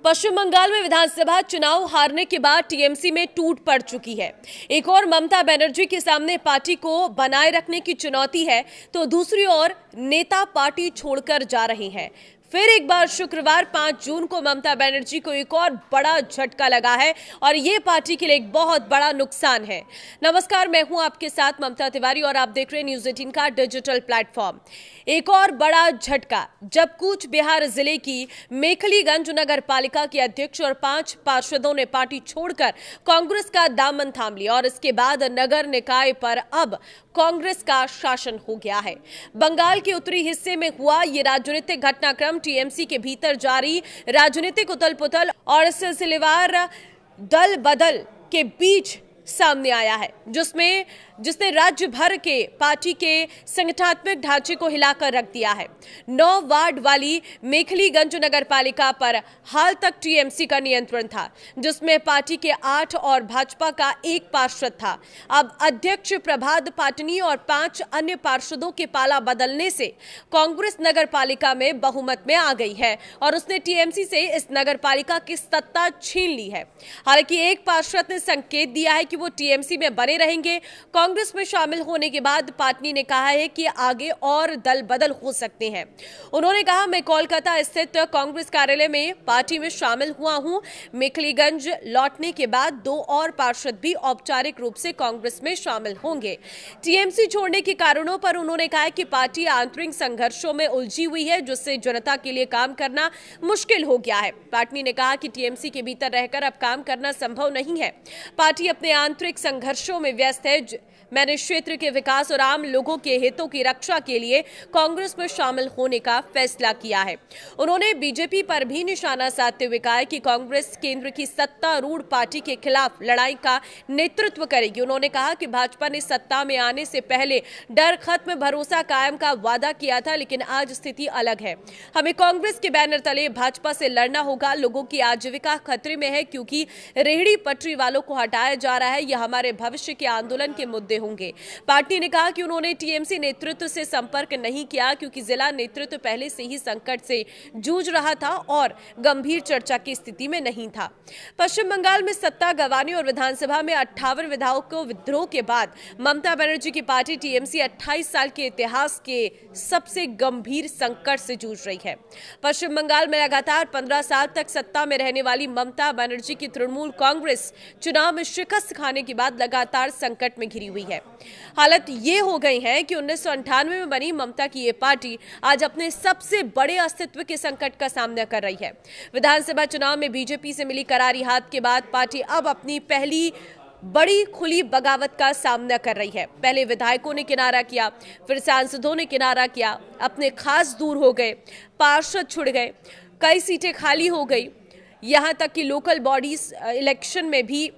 पश्चिम बंगाल में विधानसभा चुनाव हारने के बाद टीएमसी में टूट पड़ चुकी है। एक और ममता बनर्जी के सामने पार्टी को बनाए रखने की चुनौती है, तो दूसरी ओर नेता पार्टी छोड़कर जा रहे हैं। फिर एक बार शुक्रवार 5 जून को ममता बनर्जी को एक और बड़ा झटका लगा है और ये पार्टी के लिए एक बहुत बड़ा नुकसान है। नमस्कार, मैं हूं आपके साथ ममता तिवारी और आप देख रहे हैं न्यूज़ 18 का डिजिटल प्लेटफॉर्म। एक और बड़ा झटका जब कूच बिहार जिले की मेखलीगंज नगर पालिका के अध्यक्ष और 5 पार्षदों ने पार्टी छोड़कर कांग्रेस का दामन थाम लिया और इसके बाद नगर निकाय पर अब कांग्रेस का शासन हो गया है। बंगाल के उत्तरी हिस्से में हुआ ये राजनीतिक घटनाक्रम टीएमसी के भीतर जारी राजनीतिक उथल पुथल और सिलसिलेवार दल बदल के बीच सामने आया है, जिसने राज्य भर के पार्टी के संगठनात्मक ढांचे को हिलाकर रख दिया है। 9 वार्ड वाली मेखलीगंज नगर पालिका पर हाल तक टीएमसी का नियंत्रण था, जिसमें पार्टी के 8 और भाजपा का 1 पार्षद था। अब अध्यक्ष प्रभात पाटनी और 5 अन्य पार्षदों के पाला बदलने से कांग्रेस नगर पालिका में बहुमत में आ गई है और उसने टीएमसी से इस नगर पालिका की सत्ता छीन ली है। हालांकि एक पार्षद ने संकेत दिया है कि वो टीएमसी में बने रहेंगे। कांग्रेस में शामिल होने के बाद पाटनी ने कहा है कि आगे और दल बदल हो सकते हैं। उन्होंने कहा, मैं कोलकाता स्थित कांग्रेस कार्यालय में पार्टी में शामिल हुआ हूं। मेखलीगंज लौटने के बाद 2 और पार्षद भी औपचारिक रूप से कांग्रेस में शामिल होंगे। टीएमसी छोड़ने के कारणों पर उन्होंने कहा कि पार्टी आंतरिक संघर्षों में उलझी हुई है, जिससे जनता के लिए काम करना मुश्किल हो गया है। पाटनी ने कहा कि टीएमसी के भीतर रहकर अब काम करना संभव नहीं है। पार्टी अपने आंतरिक संघर्षों में व्यस्त है। मैंने क्षेत्र के विकास और आम लोगों के हितों की रक्षा के लिए कांग्रेस में शामिल होने का फैसला किया है। उन्होंने बीजेपी पर भी निशाना साधते हुए कहा कि कांग्रेस केंद्र की सत्तारूढ़ पार्टी के खिलाफ लड़ाई का नेतृत्व करेगी। उन्होंने कहा कि भाजपा ने सत्ता में आने से पहले डर खत्म, भरोसा कायम का वादा किया था, लेकिन आज स्थिति अलग है। हमें कांग्रेस के बैनर तले भाजपा से लड़ना होगा। लोगों की आजीविका खतरे में है क्योंकि रेहड़ी पटरी वालों को हटाया जा रहा है। यह हमारे भविष्य के आंदोलन के मुद्दे होंगे। पार्टी ने कहा कि उन्होंने टीएमसी नेतृत्व से संपर्क नहीं किया क्योंकि जिला नेतृत्व पहले से ही संकट से जूझ रहा था और गंभीर चर्चा की स्थिति में नहीं था। पश्चिम बंगाल में सत्ता गंवाने और विधानसभा में 58 विधायकों विद्रोह के बाद ममता बनर्जी की पार्टी टीएमसी 28 साल के इतिहास के सबसे गंभीर संकट से जूझ रही है। पश्चिम बंगाल में लगातार 15 साल तक सत्ता में रहने वाली ममता बनर्जी की तृणमूल कांग्रेस चुनाव में शिकस्त खाने के बाद लगातार संकट में घिरी हुई है। हालत ये हो गई है कि 1998 में बनी ममता की ये पार्टी आज अपने सबसे बड़े अस्तित्व के संकट का सामना कर रही है। विधानसभा चुनाव में बीजेपी से मिली करारी हाथ के बाद पार्टी अब अपनी पहली बड़ी खुली बगावत का सामना कर रही है। पहले विधायकों ने किनारा किया, फिर सांसदों ने किनारा किया, अपने खास दूर हो गए, पार्षद छुड़ गए, कई सीटें खाली हो गई, यहां तक कि लोकल बॉडीज इलेक्शन में भी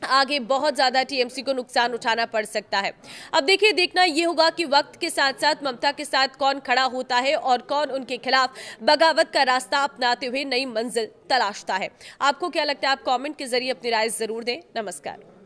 आगे बहुत ज्यादा टीएमसी को नुकसान उठाना पड़ सकता है। अब देखिए, देखना यह होगा कि वक्त के साथ साथ ममता के साथ कौन खड़ा होता है और कौन उनके खिलाफ बगावत का रास्ता अपनाते हुए नई मंजिल तलाशता है। आपको क्या लगता है? आप कमेंट के जरिए अपनी राय जरूर दें। नमस्कार।